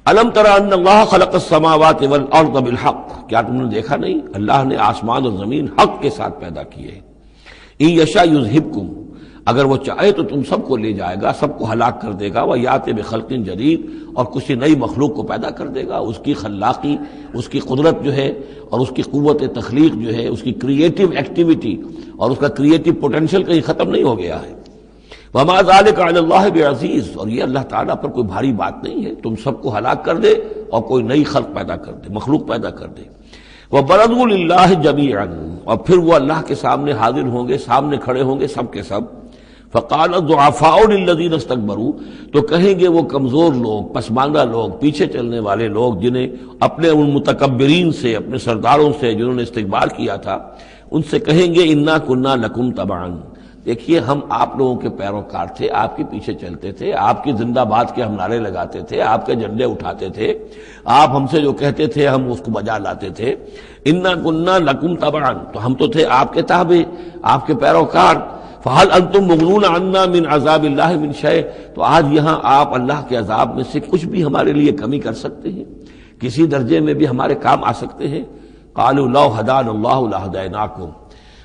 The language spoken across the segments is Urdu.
الم تر ان اللہ خلق السماوات والارض بالحق، کیا تم نے دیکھا نہیں اللہ نے آسمان اور زمین حق کے ساتھ پیدا کیے ہیں۔ ان یشاء یذہبکم، اگر وہ چاہے تو تم سب کو لے جائے گا، سب کو ہلاک کر دے گا، ویأتی بخلق جدید، اور کسی نئی مخلوق کو پیدا کر دے گا۔ اس کی خلاقی، اس کی قدرت جو ہے اور اس کی قوت تخلیق جو ہے، اس کی کریٹو ایکٹیویٹی اور اس کا کریٹو پوٹینشیل کہیں ختم نہیں ہو گیا ہے۔ وما ذلک علی اللہ بعزیز، اور یہ اللہ تعالیٰ پر کوئی بھاری بات نہیں ہے تم سب کو ہلاک کر دے اور کوئی نئی خلق پیدا کر دے، مخلوق پیدا کر دے۔ وبرزوا للہ جمیعا، اور پھر وہ اللہ کے سامنے حاضر ہوں گے، سامنے کھڑے ہوں گے سب کے سب۔ فقال الضعفاء للذین استکبروا، تو کہیں گے وہ کمزور لوگ، پسماندہ لوگ، پیچھے چلنے والے لوگ، جنہیں اپنے ان متکبرین سے، اپنے سرداروں سے جنہوں نے استکبار کیا تھا، ان سے کہیں گے انا کنا لکم تبعا، دیکھیے ہم آپ لوگوں کے پیروکار تھے، آپ کے پیچھے چلتے تھے، آپ کی زندہ باد کے ہم نعرے لگاتے تھے، آپ کے جھنڈے اٹھاتے تھے، آپ ہم سے جو کہتے تھے ہم اس کو بجا لاتے تھے۔ انا کنا لکم تبعا، تو ہم تو تھے آپ کے تابع، آپ کے پیروکار۔ فہل انتم مغنون عنا من عذاب اللہ من شیء، تو آج یہاں آپ اللہ کے عذاب میں سے کچھ بھی ہمارے لیے کمی کر سکتے ہیں، کسی درجے میں بھی ہمارے کام آ سکتے ہیں؟ قالوا لو ہدانا اللہ لہدیناکم،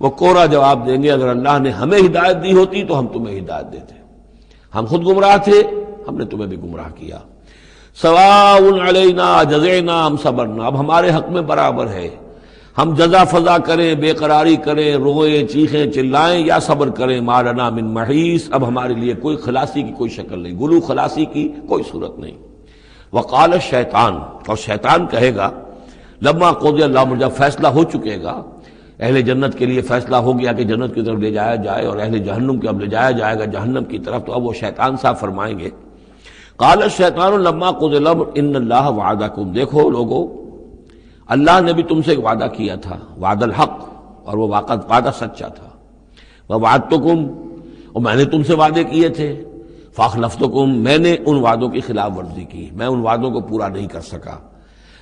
وہ کوڑا جواب دیں گے اگر اللہ نے ہمیں ہدایت دی ہوتی تو ہم تمہیں ہدایت دیتے، ہم خود گمراہ تھے، ہم نے تمہیں بھی گمراہ کیا۔ سواء علینا جزعنا ام صبرنا، اب ہمارے حق میں برابر ہے، ہم جزا فضا کریں، بے قراری کریں، روئیں چیخیں چلائیں یا صبر کریں، ما لنا من محیص، اب ہمارے لیے کوئی خلاصی کی کوئی شکل نہیں، گلو خلاصی کی کوئی صورت نہیں۔ وقال الشیطان، اور شیطان کہے گا لما قضی الامر، جب فیصلہ ہو چکے گا، اہل جنت کے لیے فیصلہ ہو گیا کہ جنت کی طرف لے جایا جائے اور اہل جہنم کے اب لے جایا جائے گا جہنم کی طرف، تو اب وہ شیطان صاحب فرمائیں گے قال الشیطان لما قضی الامر ان اللہ وعدکم، دیکھو لوگو اللہ نے بھی تم سے ایک وعدہ کیا تھا، وعد الحق، اور وہ وعدہ سچا تھا۔ ووعدتکم، اور میں نے تم سے وعدے کیے تھے، فاخلفتکم، میں نے ان وعدوں کی خلاف ورزی کی، میں ان وعدوں کو پورا نہیں کر سکا۔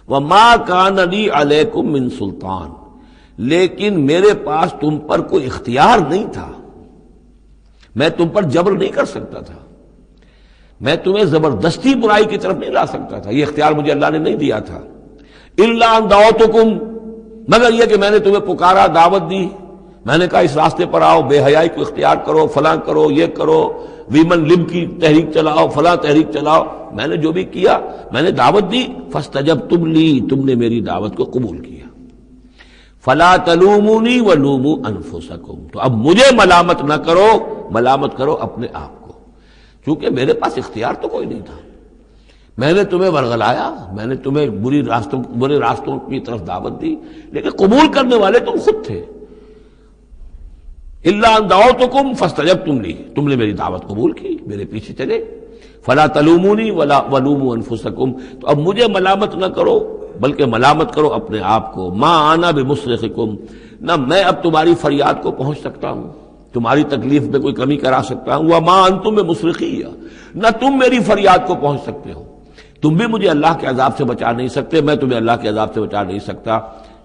وما کان لی علیکم من سلطان، لیکن میرے پاس تم پر کوئی اختیار نہیں تھا، میں تم پر جبر نہیں کر سکتا تھا، میں تمہیں زبردستی برائی کی طرف نہیں لا سکتا تھا، یہ اختیار مجھے اللہ نے نہیں دیا تھا۔ الا ان دعوتکم، مگر یہ کہ میں نے تمہیں پکارا، دعوت دی، میں نے کہا اس راستے پر آؤ، بے حیائی کو اختیار کرو، فلاں کرو، یہ کرو، ویمن لب کی تحریک چلاؤ، فلاں تحریک چلاؤ، میں نے جو بھی کیا میں نے دعوت دی، فاستجبتم لی، تم نے میری دعوت کو قبول کیا۔ فلا تلومونی ولوموا انفسکم، تو اب مجھے ملامت نہ کرو، ملامت کرو اپنے آپ کو، چونکہ میرے پاس اختیار تو کوئی نہیں تھا، میں نے تمہیں ورغلایا، میں نے تمہیں برے راستوں کی طرف دعوت دی، لیکن قبول کرنے والے تم خود تھے۔ الا ان دعوتکم فاستجبتم لی، تم نے میری دعوت قبول کی، میرے پیچھے چلے۔ فلا تلومونی ولوموا انفسکم، تو اب مجھے ملامت نہ کرو بلکہ ملامت کرو اپنے آپ کو۔ ما انا بمصرخکم، نہ میں اب تمہاری فریاد کو پہنچ سکتا ہوں، تمہاری تکلیف میں کوئی کمی کرا سکتا ہوں۔ وما انتم بمصرخی، نہ تم میری فریاد کو پہنچ سکتے ہو، تم بھی مجھے اللہ کے عذاب سے بچا نہیں سکتے، میں تمہیں اللہ کے عذاب سے بچا نہیں سکتا۔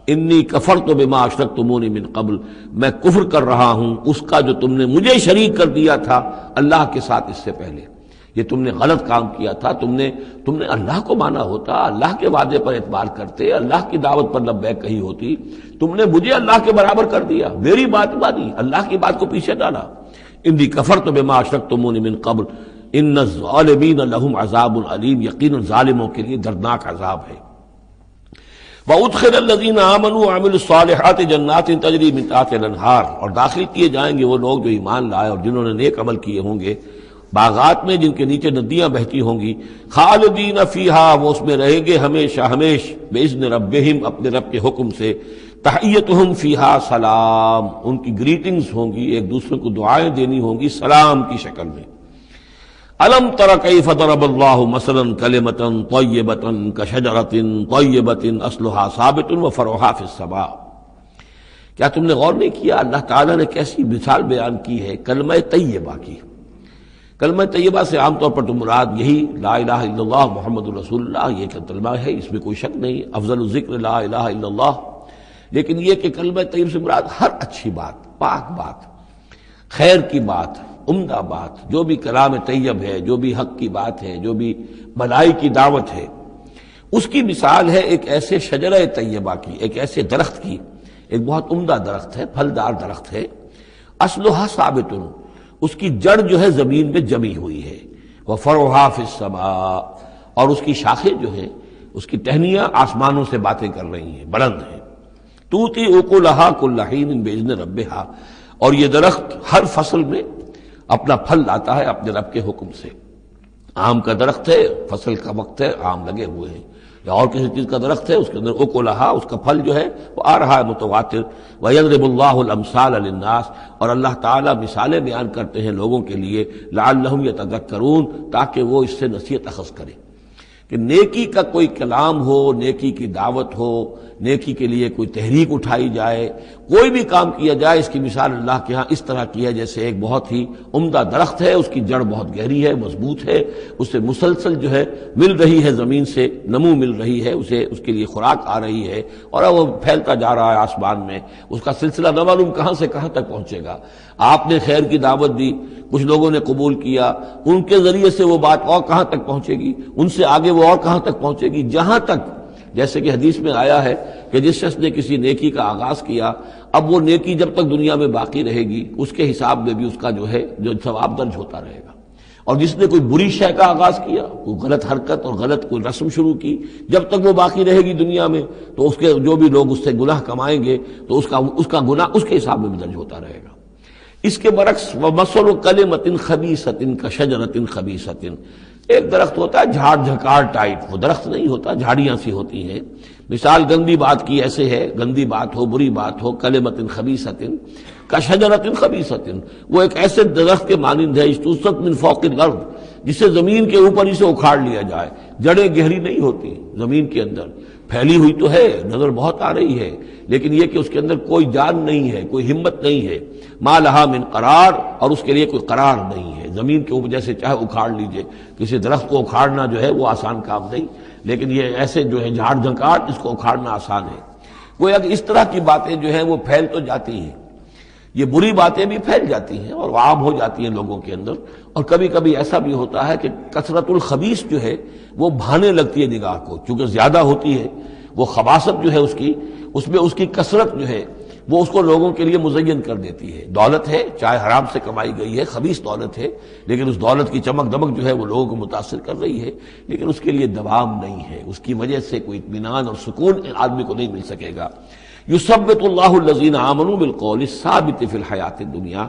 انی کفرت بما اشرکتمونی من قبل، میں کفر کر رہا ہوں اس کا جو تم نے مجھے شریک کر دیا تھا اللہ کے ساتھ اس سے پہلے، یہ تم نے غلط کام کیا تھا، تم نے اللہ کو مانا ہوتا، اللہ کے وعدے پر اعتبار کرتے، اللہ کی دعوت پر لبیک کہی ہوتی، تم نے مجھے اللہ کے برابر کر دیا، میری بات مانی، اللہ کی بات کو پیچھے ڈالا۔ انی کفرت بما اشرکتمونی من قبل ان الظالمین لہم عذاب علیم، یقینا ظالموں کے لیے دردناک عذاب ہے۔ وَأُدْخِلَ الَّذِينَ آمَنُوا وَعَمِلُوا الصَّالِحَاتِ جَنَّاتٍ تَجْرِی مِن تحتہا الْأَنْہار، اور داخل کیے جائیں گے وہ لوگ جو ایمان لائے اور جنہوں نے نیک عمل کیے ہوں گے، باغات میں جن کے نیچے ندیاں بہتی ہوں گی، خالدین فیہا، وہ اس میں رہیں گے ہمیشہ ہمیش، بإذن ربہم، اپنے رب کے حکم سے، تحیتہم فیہا سلام، ان کی گریٹنگز ہوں گی، ایک دوسرے کو دعائیں دینی ہوں گی سلام کی شکل میں۔ الم تر کیف ضرب اللہ مثلا کلمۃ طیبۃ کشجرۃ طیبۃ اصلھا ثابت وفرعھا فی السماء، کیا تم نے غور نہیں کیا اللہ تعالیٰ نے کیسی مثال بیان کی ہے کلمہ طیبہ کی؟ کلمہ طیبہ سے عام طور پر تو مراد یہی لا الہ الا اللہ محمد رسول اللہ، یہ کلمہ ہے، اس میں کوئی شک نہیں، افضل الذکر لا الہ الا اللہ، لیکن یہ کہ کلمہ طیب سے مراد ہر اچھی بات، پاک بات، خیر کی بات، عمدہ بات، جو بھی کلام طیب ہے، جو بھی حق کی بات ہے، جو بھی بھلائی کی دعوت ہے، اس کی مثال ہے ایک ایسے شجرہ طیبہ کی، ایک ایسے درخت کی، ایک بہت عمدہ درخت ہے، پھلدار درخت ہے، اصلھا ثابت، اس کی جڑ جو ہے زمین میں جمی ہوئی ہے، وفرعھا فی السماء، اور اس کی شاخیں جو ہیں، اس کی ٹہنیاں آسمانوں سے باتیں کر رہی ہیں، بلند ہیں، تؤتی اکلھا کل حین باذن ربھا، اور یہ درخت ہر فصل میں اپنا پھل لاتا ہے اپنے رب کے حکم سے۔ آم کا درخت ہے، فصل کا وقت ہے، آم لگے ہوئے ہیں، یا اور کسی چیز کا درخت ہے، اس کے اندر اکلھا، اس کا پھل جو ہے وہ آ رہا ہے متواتر۔ وَيَضْرِبُ اللَّهُ الْأَمْثَالَ لِلنَّاسِ، اور اللہ تعالیٰ مثالیں بیان کرتے ہیں لوگوں کے لیے، لعلہم یتذکرون، تاکہ وہ اس سے نصیحت اخذ کریں کہ نیکی کا کوئی کلام ہو، نیکی کی دعوت ہو، نیکی کے لیے کوئی تحریک اٹھائی جائے، کوئی بھی کام کیا جائے، اس کی مثال اللہ کے ہاں اس طرح کی ہے جیسے ایک بہت ہی عمدہ درخت ہے، اس کی جڑ بہت گہری ہے، مضبوط ہے، اسے مسلسل جو ہے مل رہی ہے، زمین سے نمو مل رہی ہے، اسے اس کے لیے خوراک آ رہی ہے، اور اب وہ پھیلتا جا رہا ہے آسمان میں، اس کا سلسلہ نہ معلوم کہاں سے کہاں تک پہنچے گا۔ آپ نے خیر کی دعوت دی، کچھ لوگوں نے قبول کیا، ان کے ذریعے سے وہ بات اور کہاں تک پہنچے گی، ان سے آگے وہ اور کہاں تک پہنچے گی، جہاں تک، جیسے کہ حدیث میں آیا ہے کہ جس شخص نے کسی نیکی کا آغاز کیا، اب وہ نیکی جب تک دنیا میں باقی رہے گی، اس کے حساب میں بھی اس کا جو ہے جو ثواب درج ہوتا رہے گا۔ اور جس نے کوئی بری شے کا آغاز کیا، کوئی غلط حرکت اور غلط کوئی رسم شروع کی، جب تک وہ باقی رہے گی دنیا میں، تو اس کے جو بھی لوگ اس سے گناہ کمائیں گے تو اس کا گناہ اس کے حساب میں بھی درج ہوتا رہے گا۔ اس کے برعکس وَمَثَلُ كَلِمَةٍ خَبِيثَةٍ كَشَجَرَةٍ خَبِيثَةٍ، ایک درخت ہوتا ہے جھاڑ جھکاڑ ٹائپ، وہ درخت نہیں ہوتا، جھاڑیاں سی ہوتی ہیں۔ مثال گندی بات کی ایسے ہے، گندی بات ہو، بری بات ہو، کلمۃ خبیثۃ کشجرۃ خبیثۃ، وہ ایک ایسے درخت کے مانند ہے اجتثت من فوق الارض، جسے زمین کے اوپر ہی سے اکھاڑ لیا جائے، جڑیں گہری نہیں ہوتی، زمین کے اندر پھیلی ہوئی تو ہے، نظر بہت آ رہی ہے، لیکن یہ کہ اس کے اندر کوئی جان نہیں ہے، کوئی ہمت نہیں ہے، ما لہا من قرار، اور اس کے لیے کوئی قرار نہیں ہے۔ زمین کے اوپر جیسے چاہے اکھاڑ لیجئے، کسی درخت کو اکھاڑنا جو ہے وہ آسان کام نہیں، لیکن یہ ایسے جو ہے جھاڑ جھنکاڑ، اس کو اکھاڑنا آسان ہے۔ گویا کہ اس طرح کی باتیں جو ہیں وہ پھیل تو جاتی ہیں، یہ بری باتیں بھی پھیل جاتی ہیں اور عام ہو جاتی ہیں لوگوں کے اندر، اور کبھی کبھی ایسا بھی ہوتا ہے کہ کثرت الخبیث جو ہے وہ بھانے لگتی ہے نگاہ کو، چونکہ زیادہ ہوتی ہے وہ خباثت جو ہے اس میں اس کی کثرت جو ہے وہ اس کو لوگوں کے لیے مزین کر دیتی ہے۔ دولت ہے، چاہے حرام سے کمائی گئی ہے، خبیث دولت ہے، لیکن اس دولت کی چمک دمک جو ہے وہ لوگوں کو متاثر کر رہی ہے، لیکن اس کے لیے دوام نہیں ہے، اس کی وجہ سے کوئی اطمینان اور سکون آدمی کو نہیں مل سکے گا۔ یثبت اللہ الذین آمنوا بالقول الثابت فی الحیات الدنیا،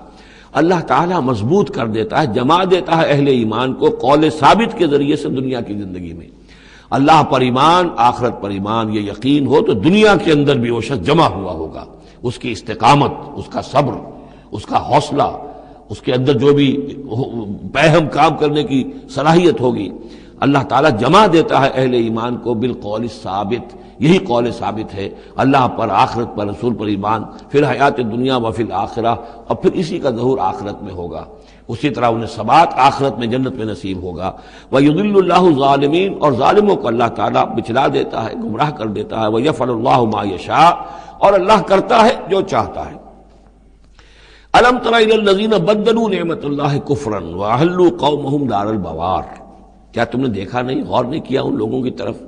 اللہ تعالیٰ مضبوط کر دیتا ہے، جما دیتا ہے اہل ایمان کو قول ثابت کے ذریعے سے دنیا کی زندگی میں۔ اللہ پر ایمان، آخرت پر ایمان، یہ یقین ہو تو دنیا کے اندر بھی وہ شخص جمع ہوا ہوگا، اس کی استقامت، اس کا صبر، اس کا حوصلہ، اس کے اندر جو بھی باہم کام کرنے کی صلاحیت ہوگی، اللہ تعالیٰ جمع دیتا ہے اہل ایمان کو بالقول الثابت، یہی قول ثابت ہے، اللہ پر، آخرت پر، رسول پر ایمان، پھر حیات دنیا و فی الآخرہ، اور پھر اسی کا ظہور آخرت میں ہوگا، اسی طرح انہیں ثبات آخرت میں جنت میں نصیب ہوگا۔ وَيُضِلُّ اللَّهُ الظَّالِمِينَ، اور ظالموں کو اللہ تعالیٰ بچلا دیتا ہے، گمراہ کر دیتا ہے۔ وَيَفْعَلُ اللَّهُ مَا يَشَاءُ، اور اللہ کرتا ہے جو چاہتا ہے۔ أَلَمْ تَرَ إِلَى الَّذِينَ بَدَّلُوا نِعْمَةَ اللَّهِ كُفْرًا وَأَحَلُّوا قَوْمَهُمْ دَارَ الْبَوَارِ، کیا تم نے دیکھا نہیں، غور نہیں کیا ان لوگوں کی طرف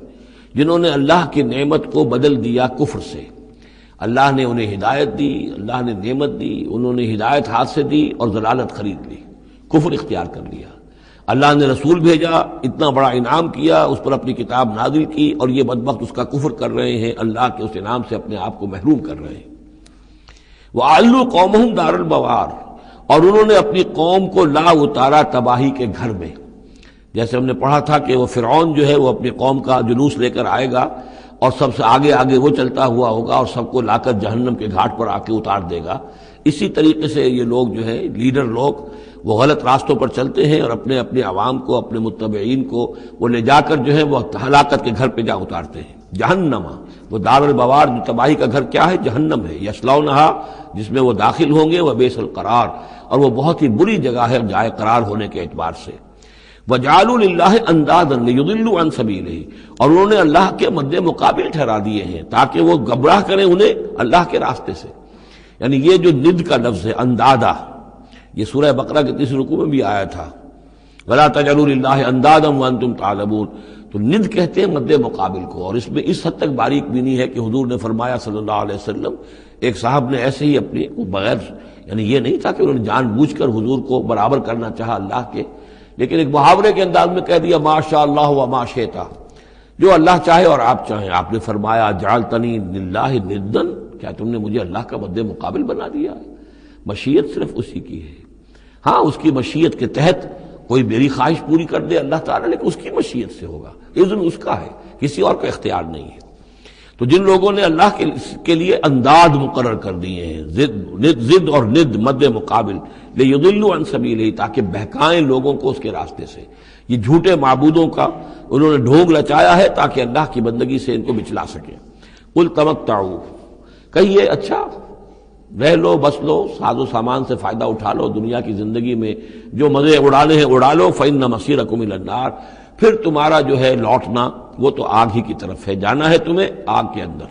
جنہوں نے اللہ کی نعمت کو بدل دیا کفر سے؟ اللہ نے انہیں ہدایت دی، اللہ نے نعمت دی، انہوں نے ہدایت ہاتھ سے دی اور ضلالت خرید لی، کفر اختیار کر لیا۔ اللہ نے رسول بھیجا، اتنا بڑا انعام کیا، اس پر اپنی کتاب نازل کی، اور یہ بدبخت اس کا کفر کر رہے ہیں، اللہ کے اس انعام سے اپنے آپ کو محروم کر رہے ہیں۔ وَأَعْلُوا قَوْمَهُمْ دَارَ الْبَوَارِ، اور انہوں نے اپنی قوم کو لا اتارا تباہی کے گھر میں۔ جیسے ہم نے پڑھا تھا کہ وہ فرعون جو ہے وہ اپنی قوم کا جلوس لے کر آئے گا، اور سب سے آگے آگے وہ چلتا ہوا ہوگا، اور سب کو لا کر جہنم کے گھاٹ پر آ کے اتار دے گا۔ اسی طریقے سے یہ لوگ جو ہے لیڈر لوگ، وہ غلط راستوں پر چلتے ہیں اور اپنے اپنے عوام کو، اپنے متبعین کو وہ لے جا کر جو ہے وہ ہلاکت کے گھر پہ جا اتارتے ہیں۔ جہنم، وہ دار البوار، جو تباہی کا گھر کیا ہے؟ جہنم ہے، یصلونھا، جس میں وہ داخل ہوں گے، وبئس القرار، اور وہ بہت ہی بری جگہ ہے جائے قرار ہونے کے اعتبار سے۔ وَجَعَلُوا لِلَّهِ أَندَادًا لِيُضِلُّوا عَن سَبِيلِهِ، اور انہوں نے اللہ کے مد مقابل ٹھہرا دیے ہیں تاکہ وہ گمراہ کریں انہیں اللہ کے راستے سے۔ یعنی یہ جو ند کا لفظ ہے اندادا، یہ سورہ بقرہ کے 30 رکوع میں بھی آیا تھا، وَلَا تَجْعَلُوا لِلَّهِ أَندَادًا وَأَنْتُمْ تَعْلَمُونَ، تو ند کہتے ہیں مد مقابل کو، اور اس میں اس حد تک باریک بینی ہے کہ حضور نے فرمایا صلی اللہ علیہ وسلم، ایک صاحب نے ایسے ہی اپنی بغیر، یعنی یہ نہیں تھا کہ انہوں نے جان بوجھ کر حضور کو برابر کرنا چاہا اللہ کے، لیکن ایک محاورے کے انداز میں کہہ دیا ما شاء اللہ و ما شئت، جو اللہ چاہے اور آپ چاہیں۔ آپ نے فرمایا جعلتنی للہ ندا، کیا تم نے مجھے اللہ کا مد مقابل بنا دیا ہے؟ مشیت صرف اسی کی ہے، ہاں اس کی مشیت کے تحت کوئی میری خواہش پوری کر دے اللہ تعالیٰ، لیکن اس کی مشیت سے ہوگا، اذن اس کا ہے، کسی اور کا اختیار نہیں ہے۔ تو جن لوگوں نے اللہ کے لیے انداز مقرر کر دیے ہیں، ضد اور ند مد مقابل، لیضلوا عن سبیلہ، تاکہ بہکائیں لوگوں کو اس کے راستے سے، یہ جھوٹے معبودوں کا انہوں نے ڈھونگ لچایا ہے تاکہ اللہ کی بندگی سے ان کو بچلا سکیں۔ قل تمتعوا، کہیے اچھا رہ لو، بس لو، ساز و سامان سے فائدہ اٹھا لو، دنیا کی زندگی میں جو مزے اڑانے ہیں اڑا لو، فإن مصیرکم الی النار، پھر تمہارا جو ہے لوٹنا وہ تو آگ ہی کی طرف ہے، جانا ہے تمہیں آگ کے اندر۔